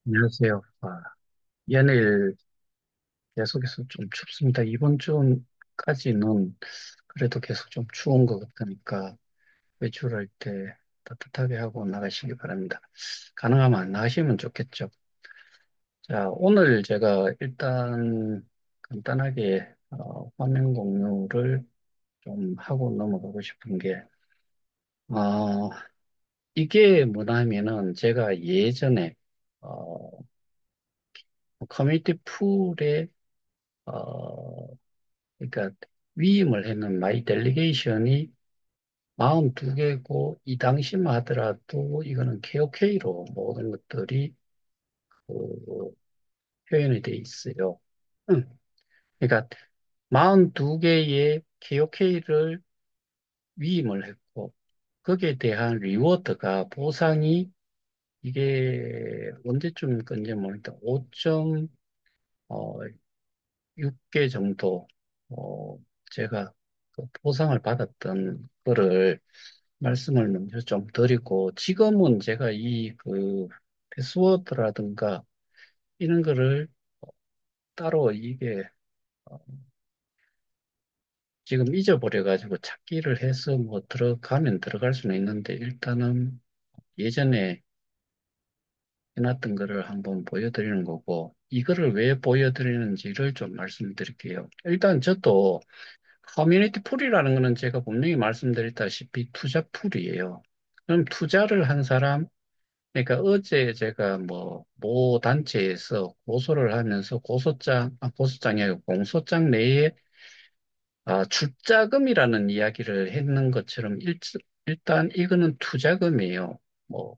안녕하세요. 연일 계속해서 좀 춥습니다. 이번 주까지는 그래도 계속 좀 추운 것 같으니까 외출할 때 따뜻하게 하고 나가시기 바랍니다. 가능하면 안 나가시면 좋겠죠. 자, 오늘 제가 일단 간단하게 화면 공유를 좀 하고 넘어가고 싶은 게, 어, 이게 뭐냐면은 제가 예전에 어, 커뮤니티 풀에 그러니까 위임을 했는 마이 델리게이션이 42개고 이 당시만 하더라도 이거는 KOK로 모든 것들이 그 표현이 돼 있어요. 음. 그러니까 42개의 KOK를 위임을 했고 거기에 대한 리워드가 보상이 이게 언제쯤 건지 모르겠다. 5.6개 정도 제가 그 보상을 받았던 거를 말씀을 먼저 좀 드리고, 지금은 제가 패스워드라든가 이런 거를 따로 이게 어, 지금 잊어버려가지고 찾기를 해서 뭐 들어가면 들어갈 수는 있는데, 일단은 예전에 해놨던 거를 한번 보여드리는 거고, 이거를 왜 보여드리는지를 좀 말씀드릴게요. 일단 저도 커뮤니티 풀이라는 거는 제가 분명히 말씀드렸다시피 투자 풀이에요. 그럼 투자를 한 사람, 그러니까 어제 제가 모 단체에서 고소를 하면서 고소장이 아니고 공소장 내에 출자금이라는 이야기를 했는 것처럼 일단 이거는 투자금이에요. 뭐,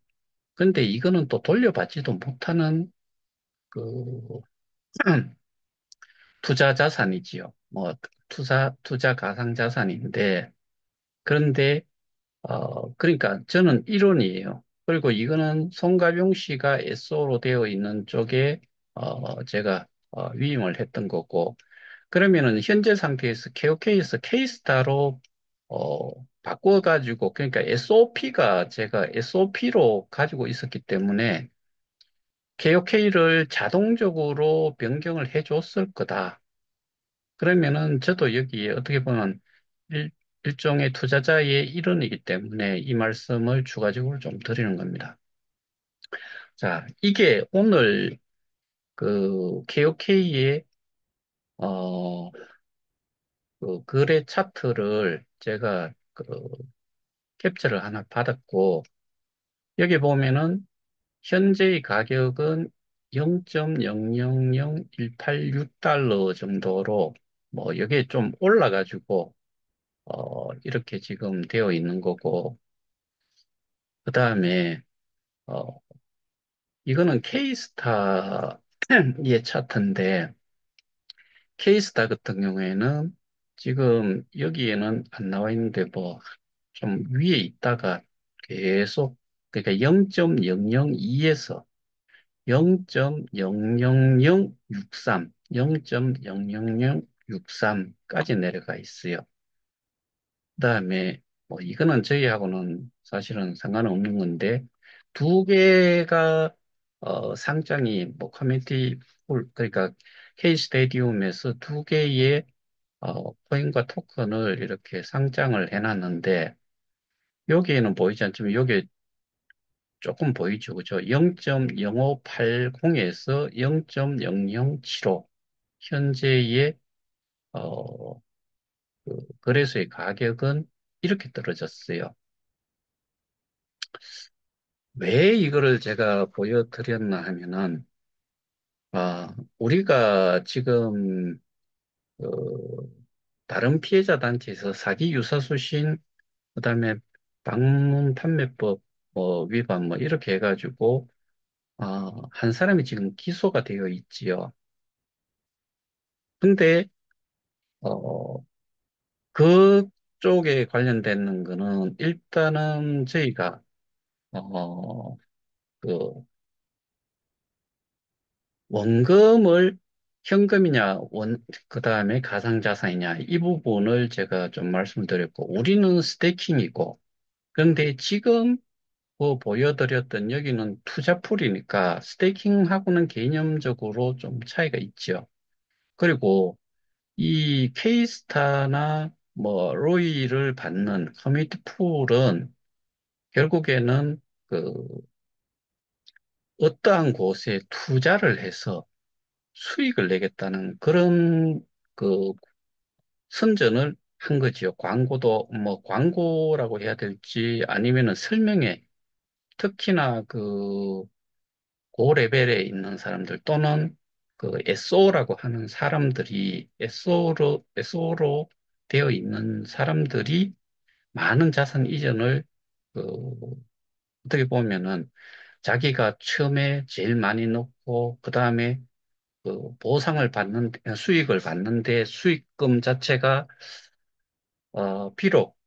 근데 이거는 또 돌려받지도 못하는 그 투자 자산이지요. 투자 가상 자산인데, 그런데 그러니까 저는 이론이에요. 그리고 이거는 송가병 씨가 SO로 되어 있는 쪽에 제가 위임을 했던 거고, 그러면은 현재 상태에서 KOK에서 K스타로 바꿔가지고, 그러니까 SOP가 제가 SOP로 가지고 있었기 때문에 KOK를 자동적으로 변경을 해줬을 거다. 그러면은 저도 여기에 어떻게 보면 일, 일종의 투자자의 일원이기 때문에 이 말씀을 추가적으로 좀 드리는 겁니다. 자, 이게 오늘 그 KOK의 그 거래 차트를 제가 캡처를 하나 받았고, 여기 보면은 현재의 가격은 0.000186달러 정도로 여기에 좀 올라가지고 이렇게 지금 되어 있는 거고, 그 다음에, 어, 이거는 K스타의 차트인데, K스타 같은 경우에는 지금 여기에는 안 나와 있는데, 좀 위에 있다가 계속, 그러니까 0.002에서 0.00063, 0.00063까지 내려가 있어요. 그다음에 이거는 저희하고는 사실은 상관없는 건데 두 개가 상장이 커뮤니티 그러니까 K 스테디움에서 두 개의 코인과 토큰을 이렇게 상장을 해놨는데 여기에는 보이지 않지만 여기에 조금 보이죠, 그죠? 0.0580에서 0.0075 현재의 어, 거래소의 가격은 이렇게 떨어졌어요. 왜 이거를 제가 보여드렸나 하면은, 우리가 지금, 그, 다른 피해자 단체에서 사기 유사수신, 그 다음에 방문 판매법 위반 이렇게 해가지고, 한 사람이 지금 기소가 되어 있지요. 근데, 어, 그쪽에 관련되는 거는 일단은 저희가, 어, 그, 원금을 현금이냐, 그 다음에 가상자산이냐, 이 부분을 제가 좀 말씀드렸고, 우리는 스테이킹이고, 그런데 지금 보여드렸던 여기는 투자풀이니까 스테이킹하고는 개념적으로 좀 차이가 있죠. 그리고 이 케이스타나 뭐 로이를 받는 커뮤니티 풀은 결국에는 그 어떠한 곳에 투자를 해서 수익을 내겠다는 그런 그 선전을 한 거지요. 광고도 뭐 광고라고 해야 될지 아니면은 설명에 특히나 그 레벨에 있는 사람들 또는 그 SO라고 하는 사람들이 SO로 되어 있는 사람들이 많은 자산 이전을 그 어떻게 보면은 자기가 처음에 제일 많이 넣고 그 다음에 그 보상을 받는 수익을 받는데 수익금 자체가 비록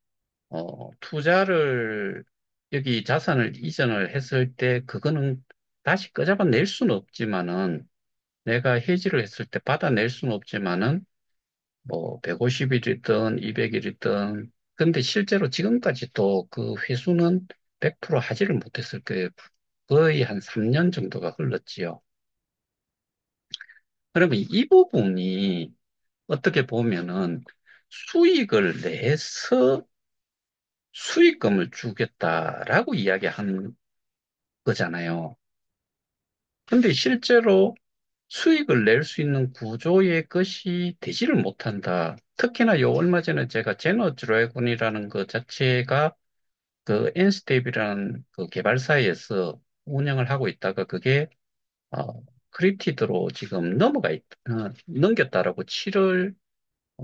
투자를 여기 자산을 이전을 했을 때 그거는 다시 끄잡아낼 수는 없지만은 내가 해지를 했을 때 받아낼 수는 없지만은 뭐 150일이든 200일이든 근데 실제로 지금까지 또 그 회수는 100% 하지를 못했을 거예요. 거의 한 3년 정도가 흘렀지요. 그러면 이 부분이 어떻게 보면은 수익을 내서 수익금을 주겠다라고 이야기한 거잖아요. 근데 실제로 수익을 낼 수 있는 구조의 것이 되지를 못한다. 특히나 요 얼마 전에 제가 제너 드래곤이라는 것 자체가 그 엔스텝이라는 그 개발사에서 운영을 하고 있다가 그게 크립티드로 지금 넘겼다라고 7월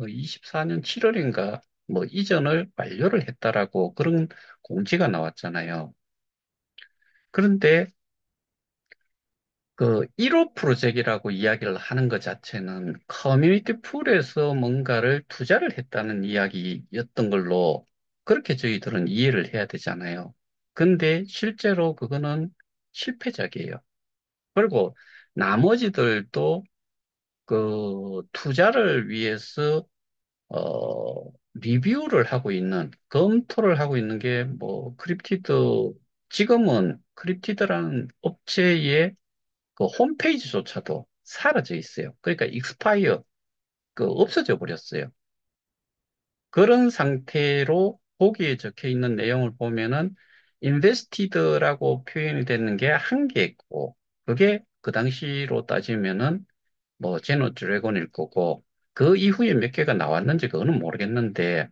24년 7월인가 뭐 이전을 완료를 했다라고 그런 공지가 나왔잖아요. 그런데 그 1호 프로젝트라고 이야기를 하는 것 자체는 커뮤니티 풀에서 뭔가를 투자를 했다는 이야기였던 걸로 그렇게 저희들은 이해를 해야 되잖아요. 근데 실제로 그거는 실패작이에요. 그리고 나머지들도 그 투자를 위해서 리뷰를 하고 있는 검토를 하고 있는 게 뭐 크립티드 지금은 크립티드라는 업체의 그 홈페이지조차도 사라져 있어요. 그러니까 익스파이어 그 없어져 버렸어요. 그런 상태로 거기에 적혀 있는 내용을 보면은 인베스티드라고 표현이 되는 게 한 개 있고 그게 그 당시로 따지면은 뭐 제노 드래곤일 거고 그 이후에 몇 개가 나왔는지 그거는 모르겠는데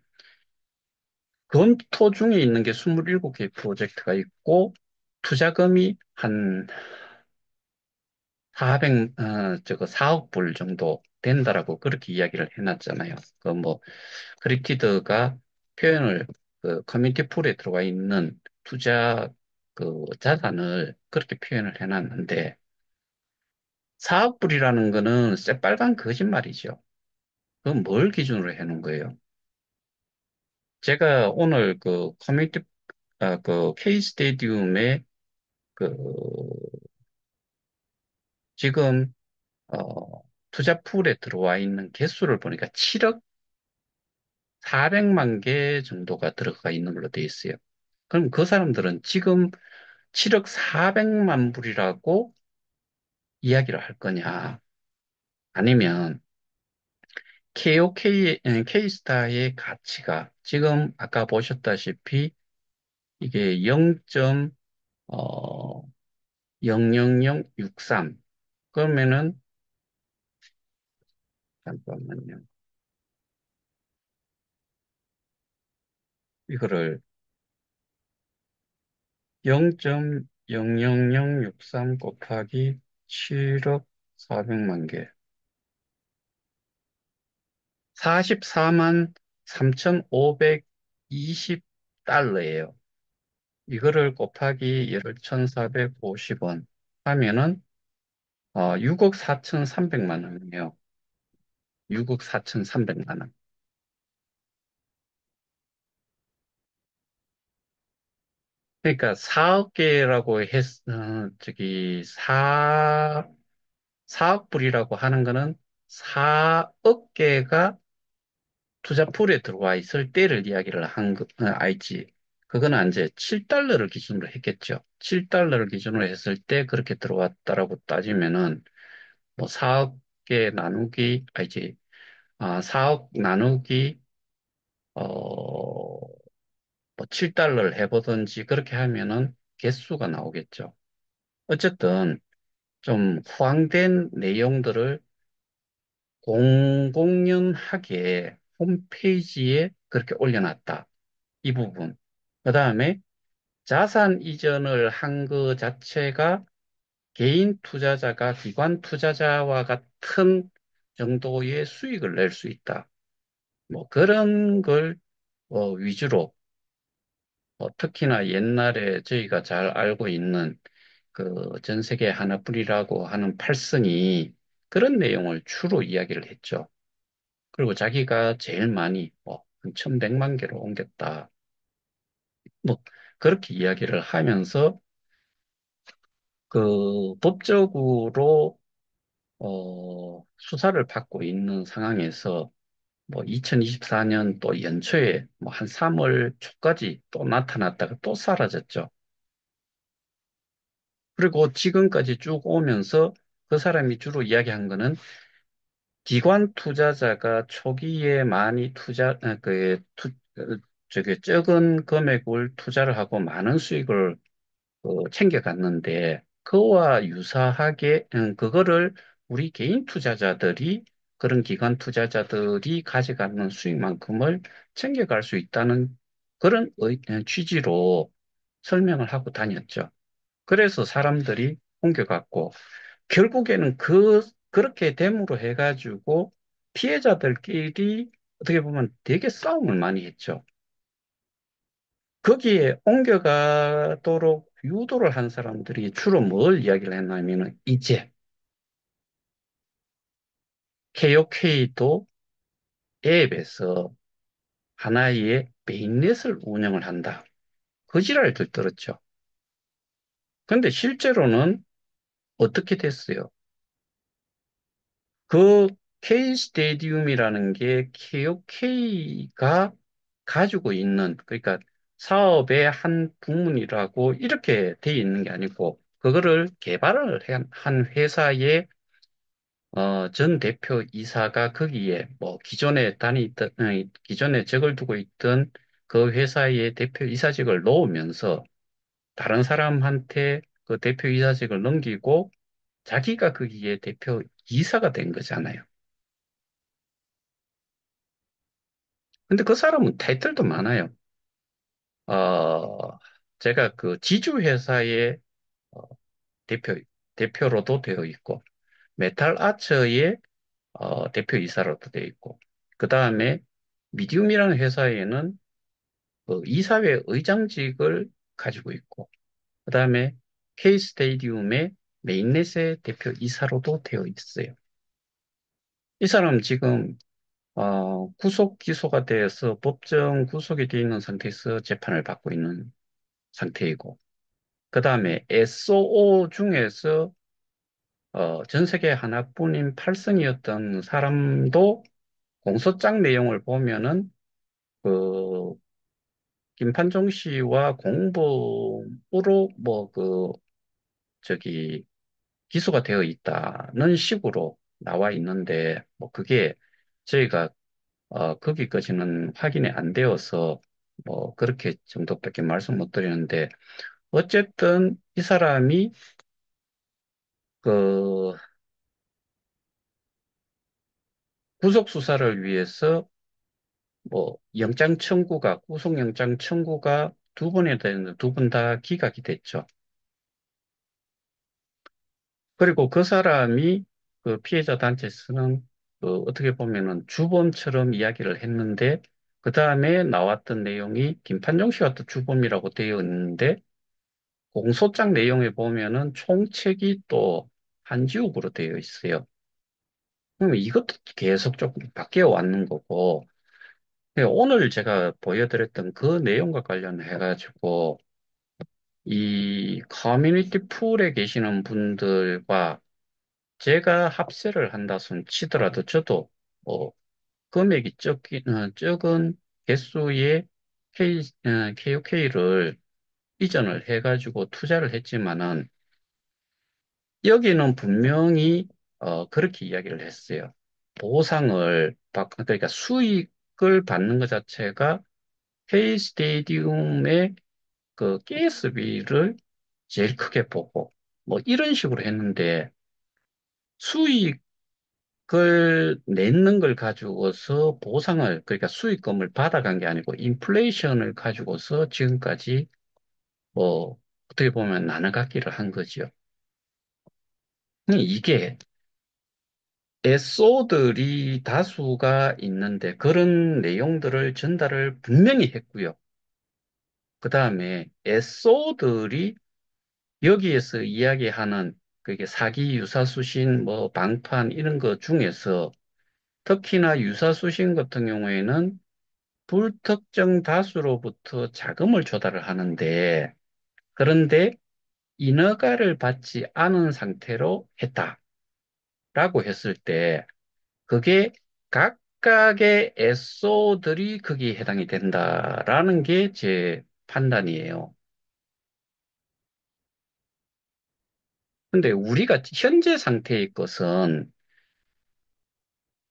검토 중에 있는 게 27개 프로젝트가 있고 투자금이 한 저거 4억 불 정도 된다라고 그렇게 이야기를 해놨잖아요. 그 뭐, 크립티드가 표현을 그 커뮤니티 풀에 들어가 있는 투자 그 자산을 그렇게 표현을 해놨는데 4억 불이라는 거는 새빨간 거짓말이죠. 그건 뭘 기준으로 해놓은 거예요? 제가 오늘 그 K 스테디움에 그 지금 투자 풀에 들어와 있는 개수를 보니까 7억 400만 개 정도가 들어가 있는 걸로 돼 있어요. 그럼 그 사람들은 지금 7억 400만 불이라고 이야기를 할 거냐? 아니면 K스타의 가치가 지금 아까 보셨다시피 이게 0.00063 그러면은 잠깐만요. 이거를 0.00063 곱하기 7억 400만 개. 44만 3,520달러예요. 이거를 곱하기 열 1,450원 하면은 6억 4,300만 원이에요. 6억 4,300만 원. 그러니까 4억 개라고 저기 4억 불이라고 하는 거는 4억 개가 투자 풀에 들어와 있을 때를 이야기를 알지. 그거는 이제 7달러를 기준으로 했겠죠. 7달러를 기준으로 했을 때 그렇게 들어왔다라고 따지면은 뭐 4억에 나누기, 이제, 4억 나누기, 뭐 7달러를 해보든지 그렇게 하면은 개수가 나오겠죠. 어쨌든 좀 호황된 내용들을 공공연하게 홈페이지에 그렇게 올려놨다. 이 부분. 그 다음에 자산 이전을 한 그 자체가 개인 투자자가 기관 투자자와 같은 정도의 수익을 낼 수 있다. 뭐 그런 걸 위주로 특히나 옛날에 저희가 잘 알고 있는 그 전 세계 하나뿐이라고 하는 팔승이 그런 내용을 주로 이야기를 했죠. 그리고 자기가 제일 많이 한 1100만 개로 옮겼다. 뭐 그렇게 이야기를 하면서 그 법적으로 수사를 받고 있는 상황에서 뭐 2024년 또 연초에 뭐 한 3월 초까지 또 나타났다가 또 사라졌죠. 그리고 지금까지 쭉 오면서 그 사람이 주로 이야기한 거는 기관 투자자가 초기에 많이 저기 적은 금액을 투자를 하고 많은 수익을 챙겨갔는데 그와 유사하게 그거를 우리 개인 투자자들이 그런 기관 투자자들이 가져가는 수익만큼을 챙겨갈 수 있다는 그런 취지로 설명을 하고 다녔죠. 그래서 사람들이 옮겨갔고 결국에는 그렇게 됨으로 해가지고 피해자들끼리 어떻게 보면 되게 싸움을 많이 했죠. 거기에 옮겨가도록 유도를 한 사람들이 주로 뭘 이야기를 했냐면은 이제 KOK도 앱에서 하나의 메인넷을 운영을 한다. 그 지랄을 들었죠. 근데 실제로는 어떻게 됐어요? 그 K 스테디움이라는 게 KOK가 가지고 있는, 그러니까 사업의 한 부문이라고 이렇게 돼 있는 게 아니고, 그거를 개발을 한 회사의 전 대표 이사가 거기에 뭐 기존에 적을 두고 있던 그 회사의 대표 이사직을 놓으면서 다른 사람한테 그 대표 이사직을 넘기고 자기가 거기에 대표 이사가 된 거잖아요. 근데 그 사람은 타이틀도 많아요. 어, 제가 그 지주회사의 어, 대표, 대표로도 되어 있고, 메탈 아처의 대표이사로도 되어 있고, 그 다음에 미디움이라는 회사에는 그 이사회 의장직을 가지고 있고, 그 다음에 K 스테디움의 메인넷의 대표이사로도 되어 있어요. 이 사람 지금 구속 기소가 돼서 법정 구속이 되어 있는 상태에서 재판을 받고 있는 상태이고, 그 다음에 SOO 중에서 전 세계 하나뿐인 8성이었던 사람도 공소장 내용을 보면은 그 김판종 씨와 공범으로 뭐 저기 기소가 되어 있다는 식으로 나와 있는데 뭐 그게 저희가 거기까지는 확인이 안 되어서 뭐 그렇게 정도밖에 말씀 못 드리는데 어쨌든 이 사람이 그 구속 수사를 위해서 뭐 구속영장 청구가 두 번이나 되는데 두 번 다 기각이 됐죠. 그리고 그 사람이 그 피해자 단체에서는 어떻게 보면은 주범처럼 이야기를 했는데 그 다음에 나왔던 내용이 김판정 씨가 또 주범이라고 되어 있는데 공소장 내용에 보면은 총책이 또 한지욱으로 되어 있어요. 그러면 이것도 계속 조금 바뀌어 왔는 거고 오늘 제가 보여드렸던 그 내용과 관련해 가지고 이 커뮤니티 풀에 계시는 분들과 제가 합세를 한다 손 치더라도 저도 뭐 금액이 적은 개수의 KOK를 이전을 해가지고 투자를 했지만은 여기는 분명히 그렇게 이야기를 했어요. 그러니까 수익을 받는 것 자체가 K 스테디움의 그 가스비를 제일 크게 보고 뭐 이런 식으로 했는데 수익을 내는 걸 가지고서 그러니까 수익금을 받아간 게 아니고 인플레이션을 가지고서 지금까지 뭐 어떻게 보면 나눠갖기를 한 거죠. 이게 SO들이 다수가 있는데 그런 내용들을 전달을 분명히 했고요. 그 다음에 SO들이 여기에서 이야기하는 그게 사기 유사수신, 뭐 방판 이런 것 중에서 특히나 유사수신 같은 경우에는 불특정 다수로부터 자금을 조달을 하는데 그런데 인허가를 받지 않은 상태로 했다라고 했을 때 그게 각각의 SO들이 거기에 해당이 된다라는 게 제 판단이에요. 근데 우리가 현재 상태의 것은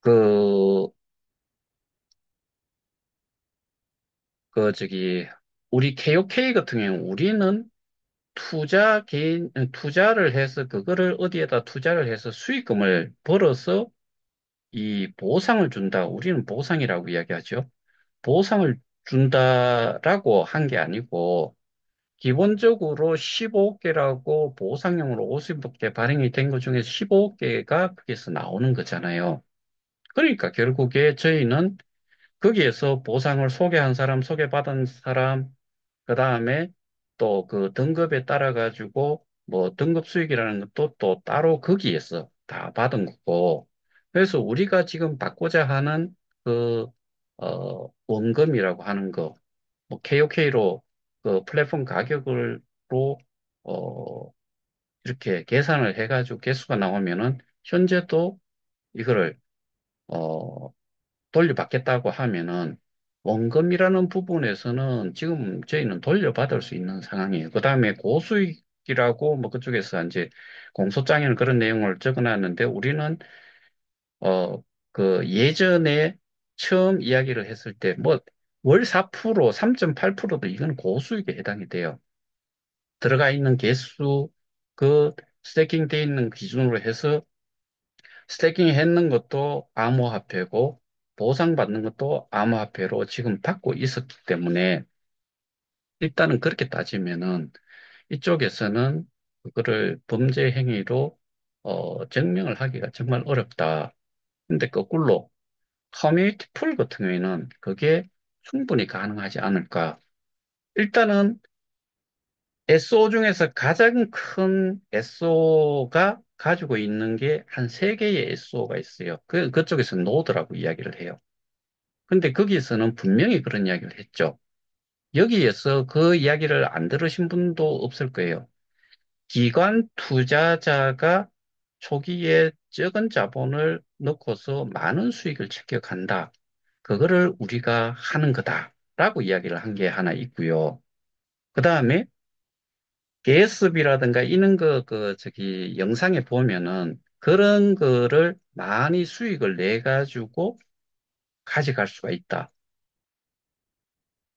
그, 저기, 우리 KOK 같은 경우 우리는 투자를 해서 그거를 어디에다 투자를 해서 수익금을 벌어서 이 보상을 준다. 우리는 보상이라고 이야기하죠. 보상을 준다라고 한 게 아니고 기본적으로 15개라고 보상용으로 50개 발행이 된 것 중에 15개가 거기서 나오는 거잖아요. 그러니까 결국에 저희는 거기에서 보상을 소개한 사람, 소개받은 사람, 그 다음에 또 그 등급에 따라 가지고 뭐 등급 수익이라는 것도 또 따로 거기에서 다 받은 거고. 그래서 우리가 지금 받고자 하는 그, 원금이라고 하는 거, 뭐 KOK로 그 플랫폼 가격으로, 어, 이렇게 계산을 해가지고 개수가 나오면은 현재도 이거를, 어, 돌려받겠다고 하면은 원금이라는 부분에서는 지금 저희는 돌려받을 수 있는 상황이에요. 그 다음에 고수익이라고 뭐 그쪽에서 이제 공소장에는 그런 내용을 적어놨는데 우리는 예전에 처음 이야기를 했을 때 뭐 월 4%, 3.8%도 이건 고수익에 해당이 돼요. 들어가 있는 개수, 그 스태킹 돼 있는 기준으로 해서 스태킹 했는 것도 암호화폐고 보상받는 것도 암호화폐로 지금 받고 있었기 때문에 일단은 그렇게 따지면은 이쪽에서는 그거를 범죄 행위로 증명을 하기가 정말 어렵다. 근데 거꾸로 커뮤니티 풀 같은 경우에는 그게 충분히 가능하지 않을까. 일단은 SO 중에서 가장 큰 SO가 가지고 있는 게 한 세개의 SO가 있어요. 그쪽에서 노드라고 이야기를 해요. 근데 거기에서는 분명히 그런 이야기를 했죠. 여기에서 그 이야기를 안 들으신 분도 없을 거예요. 기관 투자자가 초기에 적은 자본을 넣고서 많은 수익을 챙겨간다. 그거를 우리가 하는 거다라고 이야기를 한 게 하나 있고요. 그 다음에 개수비라든가 이런 영상에 보면은 그런 거를 많이 수익을 내 가지고 가져갈 수가 있다.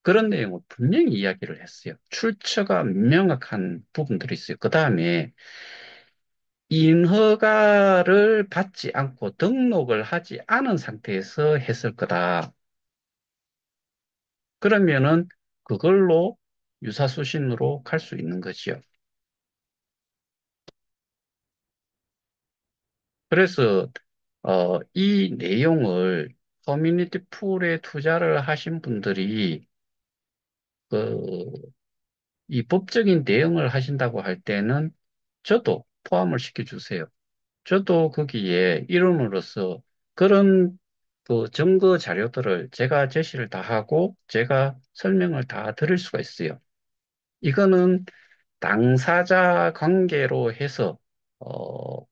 그런 내용을 분명히 이야기를 했어요. 출처가 명확한 부분들이 있어요. 그 다음에 인허가를 받지 않고 등록을 하지 않은 상태에서 했을 거다. 그러면은 그걸로 유사수신으로 갈 수 있는 거지요. 그래서 이 내용을 커뮤니티 풀에 투자를 하신 분들이 그, 이 법적인 대응을 하신다고 할 때는 저도 포함을 시켜주세요. 저도 거기에 일원으로서 그런 그 증거 자료들을 제가 제시를 다 하고 제가 설명을 다 드릴 수가 있어요. 이거는 당사자 관계로 해서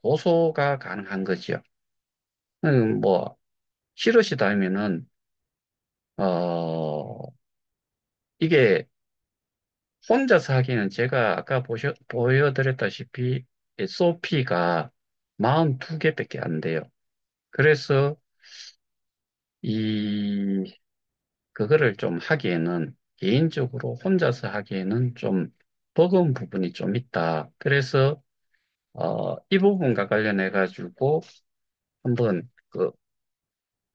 고소가 가능한 거죠. 뭐 싫으시다면은 어, 이게 혼자서 하기에는 제가 아까 보여드렸다시피 SOP가 42개밖에 안 돼요. 그래서 이, 그거를 좀 하기에는 개인적으로 혼자서 하기에는 좀 버거운 부분이 좀 있다. 그래서, 이 부분과 관련해 가지고 한번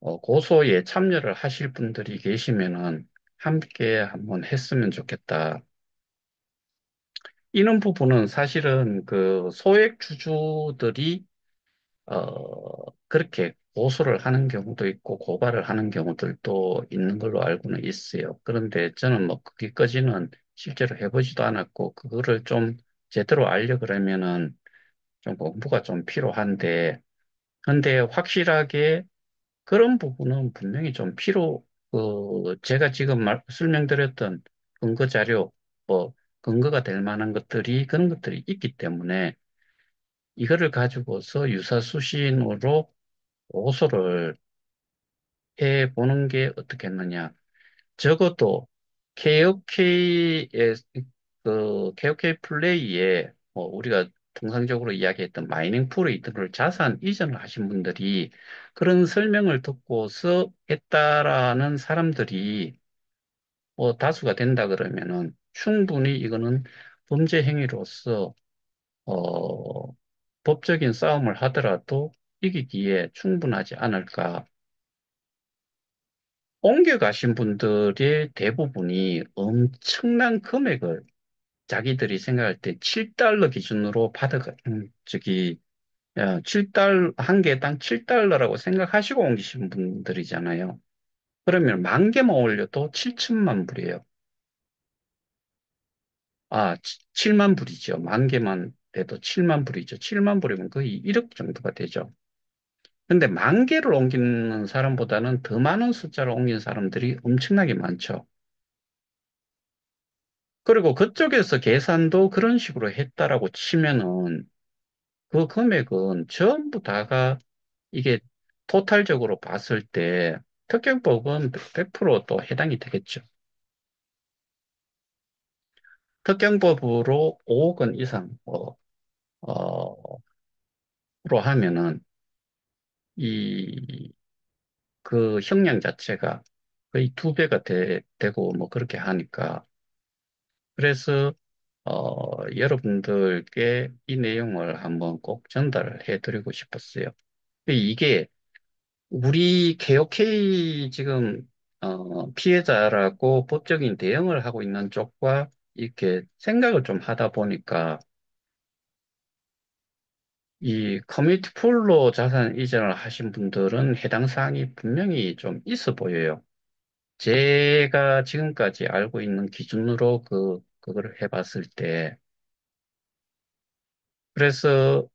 고소에 참여를 하실 분들이 계시면은 함께 한번 했으면 좋겠다. 이런 부분은 사실은 그 소액 주주들이 그렇게 고소를 하는 경우도 있고 고발을 하는 경우들도 있는 걸로 알고는 있어요. 그런데 저는 뭐 거기까지는 실제로 해보지도 않았고 그거를 좀 제대로 알려 그러면은 좀 공부가 좀 필요한데 근데 확실하게 그런 부분은 분명히 좀 제가 지금 설명드렸던 근거 자료, 뭐, 근거가 될 만한 것들이, 그런 것들이 있기 때문에 이거를 가지고서 유사수신으로 고소를 해보는 게 어떻겠느냐. 적어도 KOK의, KOK 플레이에, 우리가 통상적으로 이야기했던 마이닝 풀에 있던 자산 이전을 하신 분들이 그런 설명을 듣고서 했다라는 사람들이 다수가 된다 그러면은 충분히 이거는 범죄 행위로서 어, 법적인 싸움을 하더라도 이기기에 충분하지 않을까. 옮겨가신 분들의 대부분이 엄청난 금액을 자기들이 생각할 때 7달러 기준으로 야, 7달러, 한 개당 7달러라고 생각하시고 옮기신 분들이잖아요. 그러면 만 개만 올려도 7천만 불이에요. 7만 불이죠. 만 개만 돼도 7만 불이죠. 7만 불이면 거의 1억 정도가 되죠. 근데 만 개를 옮기는 사람보다는 더 많은 숫자를 옮긴 사람들이 엄청나게 많죠. 그리고 그쪽에서 계산도 그런 식으로 했다라고 치면은 그 금액은 전부 다가 이게 토탈적으로 봤을 때 특경법은 100%또 해당이 되겠죠. 특경법으로 5억 원 이상, 로 하면은 이, 그 형량 자체가 거의 두 배가 되고 뭐 그렇게 하니까 그래서 여러분들께 이 내용을 한번 꼭 전달을 해드리고 싶었어요. 이게 우리 KOK 지금 피해자라고 법적인 대응을 하고 있는 쪽과 이렇게 생각을 좀 하다 보니까 이 커뮤니티 풀로 자산 이전을 하신 분들은 해당 사항이 분명히 좀 있어 보여요. 제가 지금까지 알고 있는 기준으로 그거를 해봤을 때, 그래서,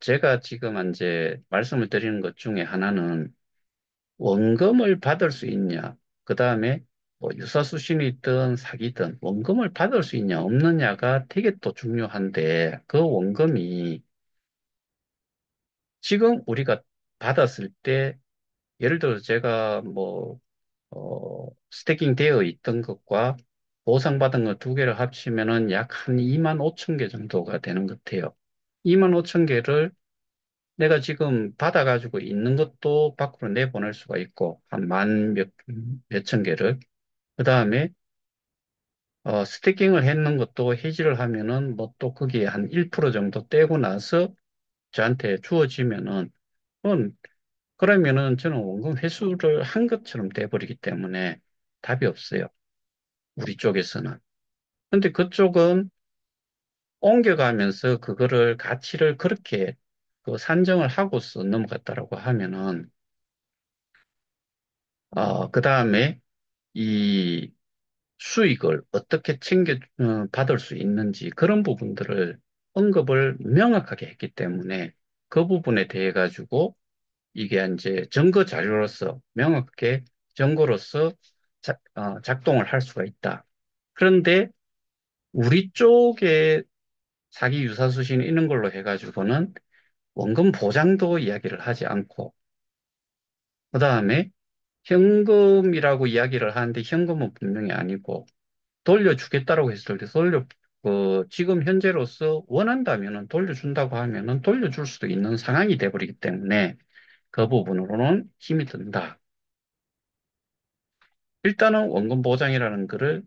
제가 지금 이제 말씀을 드리는 것 중에 하나는 원금을 받을 수 있냐, 그 다음에 뭐 유사수신이 있든 사기든 원금을 받을 수 있냐, 없느냐가 되게 또 중요한데, 그 원금이 지금 우리가 받았을 때, 예를 들어서 제가 뭐 스태킹 되어 있던 것과 보상받은 것 두 개를 합치면은 약 한 2만 5천 개 정도가 되는 것 같아요. 2만 5천 개를 내가 지금 받아가지고 있는 것도 밖으로 내보낼 수가 있고, 한 몇천 개를. 그 다음에, 스태킹을 했는 것도 해지를 하면은 뭐 또 거기에 한 1% 정도 떼고 나서 저한테 주어지면은, 그건 그러면은 저는 원금 회수를 한 것처럼 돼버리기 때문에 답이 없어요. 우리 쪽에서는. 근데 그쪽은 옮겨가면서 그거를 가치를 그렇게 산정을 하고서 넘어갔다라고 하면은, 그 다음에 이 수익을 어떻게 받을 수 있는지 그런 부분들을 언급을 명확하게 했기 때문에 그 부분에 대해 가지고 이게 이제 증거 자료로서 명확하게 증거로서 작동을 할 수가 있다. 그런데 우리 쪽에 사기 유사수신 있는 걸로 해가지고는 원금 보장도 이야기를 하지 않고, 그 다음에 현금이라고 이야기를 하는데 현금은 분명히 아니고 돌려주겠다라고 했을 때 지금 현재로서 원한다면은 돌려준다고 하면은 돌려줄 수도 있는 상황이 돼버리기 때문에 그 부분으로는 힘이 든다. 일단은 원금 보장이라는 거를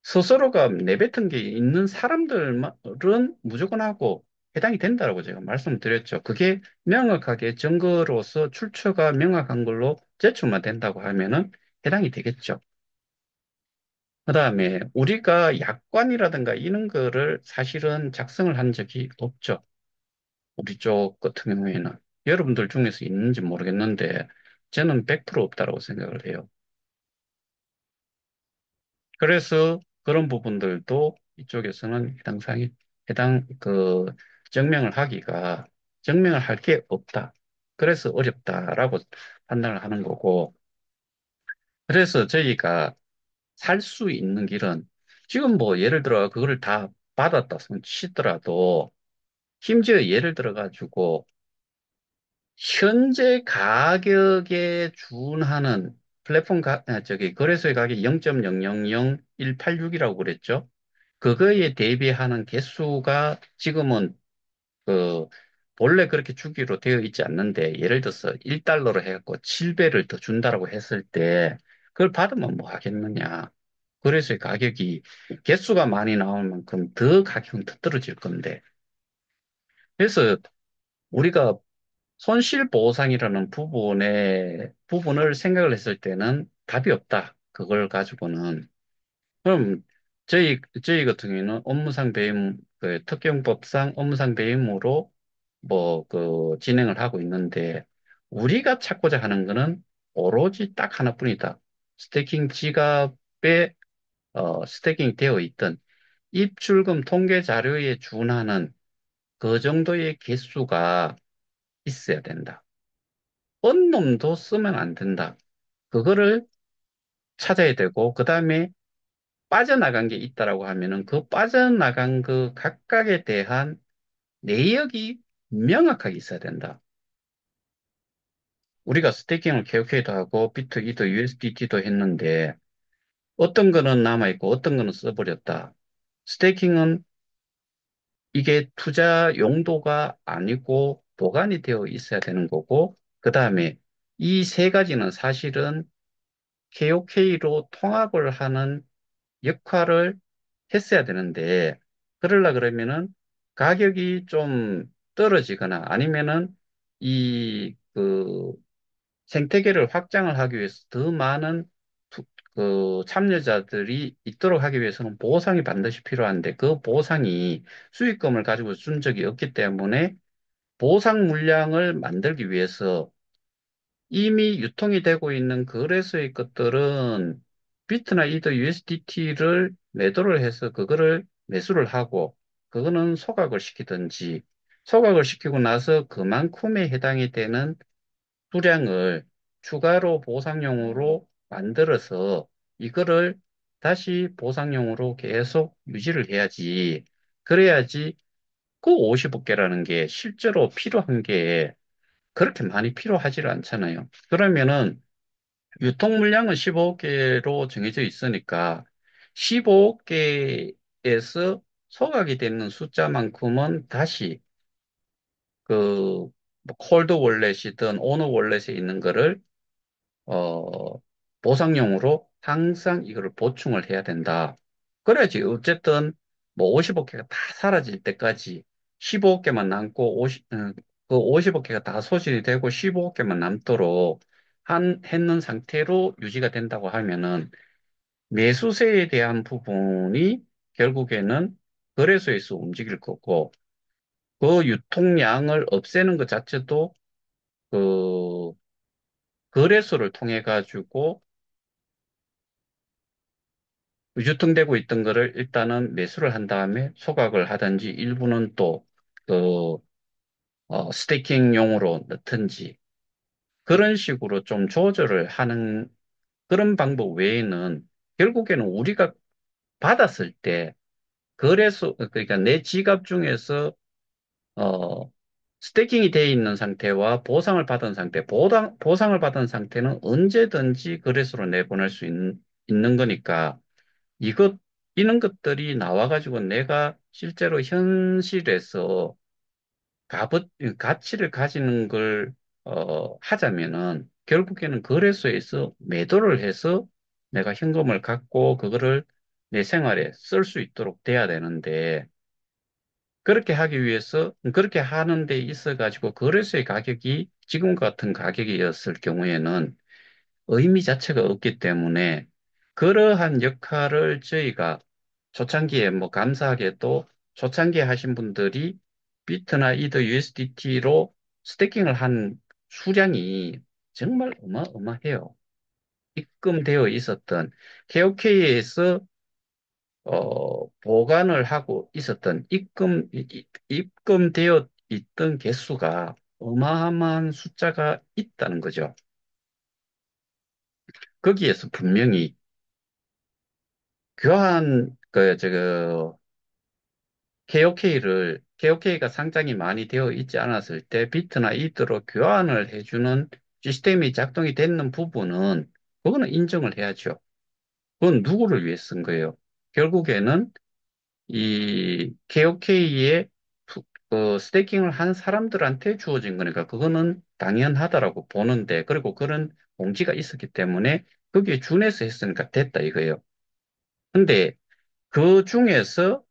스스로가 내뱉은 게 있는 사람들은 무조건 하고 해당이 된다라고 제가 말씀드렸죠. 그게 명확하게 증거로서 출처가 명확한 걸로 제출만 된다고 하면은 해당이 되겠죠. 그다음에 우리가 약관이라든가 이런 거를 사실은 작성을 한 적이 없죠. 우리 쪽 같은 경우에는. 여러분들 중에서 있는지 모르겠는데 저는 100% 없다라고 생각을 해요. 그래서 그런 부분들도 이쪽에서는 증명을 증명을 할 게 없다. 그래서 어렵다라고 판단을 하는 거고. 그래서 저희가 살 수 있는 길은 지금 뭐 예를 들어 그거를 다 받았다 손 치더라도 심지어 예를 들어 가지고 현재 가격에 준하는 거래소의 가격이 0.000186이라고 그랬죠. 그거에 대비하는 개수가 지금은 그 본래 그렇게 주기로 되어 있지 않는데 예를 들어서 1달러로 해갖고 7배를 더 준다라고 했을 때 그걸 받으면 뭐 하겠느냐. 그래서 가격이 개수가 많이 나올 만큼 더 가격은 더 떨어질 건데. 그래서 우리가 손실보상이라는 부분을 생각을 했을 때는 답이 없다. 그걸 가지고는. 그럼 저희 같은 경우에는 업무상 배임, 특경법상 업무상 배임으로 진행을 하고 있는데, 우리가 찾고자 하는 거는 오로지 딱 하나뿐이다. 스테이킹 지갑에, 스테이킹 되어 있던 입출금 통계 자료에 준하는 그 정도의 개수가 있어야 된다. 번 놈도 쓰면 안 된다. 그거를 찾아야 되고, 그 다음에 빠져나간 게 있다라고 하면은 그 빠져나간 그 각각에 대한 내역이 명확하게 있어야 된다. 우리가 스테이킹을 KOK도 하고 비트이도 USDT도 했는데 어떤 거는 남아있고 어떤 거는 써버렸다. 스테이킹은 이게 투자 용도가 아니고 보관이 되어 있어야 되는 거고 그 다음에 이 세 가지는 사실은 KOK로 통합을 하는 역할을 했어야 되는데, 그러려 그러면은 가격이 좀 떨어지거나 아니면은 이 생태계를 확장을 하기 위해서 더 많은 참여자들이 있도록 하기 위해서는 보상이 반드시 필요한데 그 보상이 수익금을 가지고 준 적이 없기 때문에 보상 물량을 만들기 위해서 이미 유통이 되고 있는 거래소의 것들은 비트나 이더 USDT를 매도를 해서 그거를 매수를 하고 그거는 소각을 시키든지 소각을 시키고 나서 그만큼에 해당이 되는 수량을 추가로 보상용으로 만들어서 이거를 다시 보상용으로 계속 유지를 해야지. 그래야지 그 50억개라는 게 실제로 필요한 게 그렇게 많이 필요하지를 않잖아요. 그러면은 유통 물량은 15억 개로 정해져 있으니까 15억 개에서 소각이 되는 숫자만큼은 다시 콜드 월렛이든 오너 월렛에 있는 거를 어, 보상용으로 항상 이거를 보충을 해야 된다. 그래야지 어쨌든 뭐 50억 개가 다 사라질 때까지 15억 개만 남고 그 50억 개가 다 소실이 되고 15억 개만 남도록 했는 상태로 유지가 된다고 하면은 매수세에 대한 부분이 결국에는 거래소에서 움직일 거고 그 유통량을 없애는 것 자체도 그 거래소를 통해 가지고 유통되고 있던 거를 일단은 매수를 한 다음에 소각을 하든지 일부는 또 그, 스테이킹용으로 넣든지 그런 식으로 좀 조절을 하는 그런 방법 외에는 결국에는 우리가 받았을 때 그러니까 내 지갑 중에서 어, 스태킹이 되어 있는 상태와 보상을 받은 상태, 보상을 받은 상태는 언제든지 거래소로 내보낼 수 있는 거니까 이것, 이런 것들이 나와가지고 내가 실제로 현실에서 값, 가치를 가지는 걸, 하자면은 결국에는 거래소에서 매도를 해서 내가 현금을 갖고 그거를 내 생활에 쓸 수 있도록 돼야 되는데 그렇게 하기 위해서, 그렇게 하는 데 있어가지고 거래소의 가격이 지금 같은 가격이었을 경우에는 의미 자체가 없기 때문에 그러한 역할을 저희가 초창기에 뭐 감사하게도 초창기에 하신 분들이 비트나 이더 USDT로 스태킹을 한 수량이 정말 어마어마해요. 입금되어 있었던 KOK에서 보관을 하고 있었던 입금되어 있던 개수가 어마어마한 숫자가 있다는 거죠. 거기에서 분명히 KOK가 상장이 많이 되어 있지 않았을 때 비트나 이더로 교환을 해주는 시스템이 작동이 됐는 부분은 그거는 인정을 해야죠. 그건 누구를 위해 쓴 거예요? 결국에는 이 KOK의 스테이킹을 한 사람들한테 주어진 거니까 그거는 당연하다라고 보는데 그리고 그런 공지가 있었기 때문에 거기에 준해서 했으니까 됐다 이거예요. 근데 그 중에서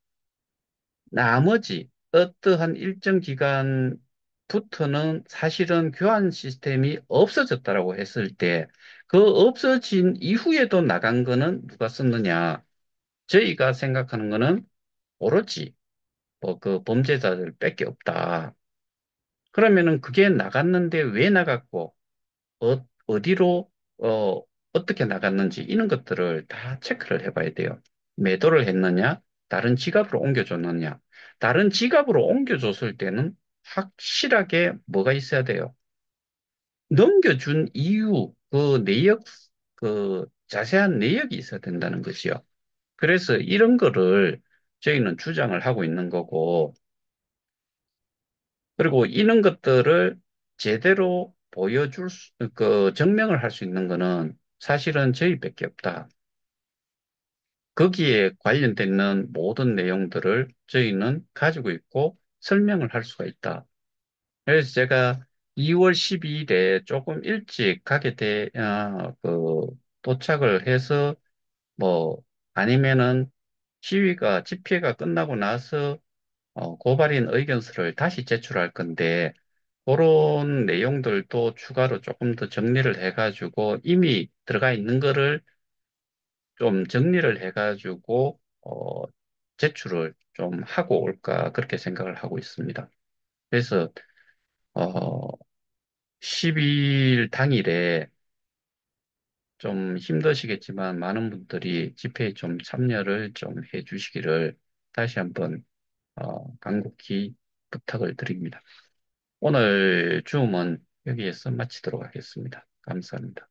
나머지 어떠한 일정 기간부터는 사실은 교환 시스템이 없어졌다라고 했을 때 그 없어진 이후에도 나간 거는 누가 썼느냐? 저희가 생각하는 거는 오로지 뭐 그 범죄자들 밖에 없다. 그러면은 그게 나갔는데 왜 나갔고 어디로 어떻게 나갔는지 이런 것들을 다 체크를 해봐야 돼요. 매도를 했느냐, 다른 지갑으로 옮겨줬느냐. 다른 지갑으로 옮겨줬을 때는 확실하게 뭐가 있어야 돼요. 넘겨준 이유, 그 내역, 그 자세한 내역이 있어야 된다는 것이요. 그래서 이런 거를 저희는 주장을 하고 있는 거고, 그리고 이런 것들을 제대로 증명을 할 수 있는 거는 사실은 저희밖에 없다. 거기에 관련되는 모든 내용들을 저희는 가지고 있고 설명을 할 수가 있다. 그래서 제가 2월 12일에 조금 일찍 도착을 해서 뭐, 아니면은 집회가 끝나고 나서 고발인 의견서를 다시 제출할 건데, 그런 내용들도 추가로 조금 더 정리를 해가지고 이미 들어가 있는 거를 좀 정리를 해가지고 제출을 좀 하고 올까 그렇게 생각을 하고 있습니다. 그래서 어, 12일 당일에 좀 힘드시겠지만 많은 분들이 집회에 좀 참여를 좀 해주시기를 다시 한번 간곡히 부탁을 드립니다. 오늘 줌은 여기에서 마치도록 하겠습니다. 감사합니다.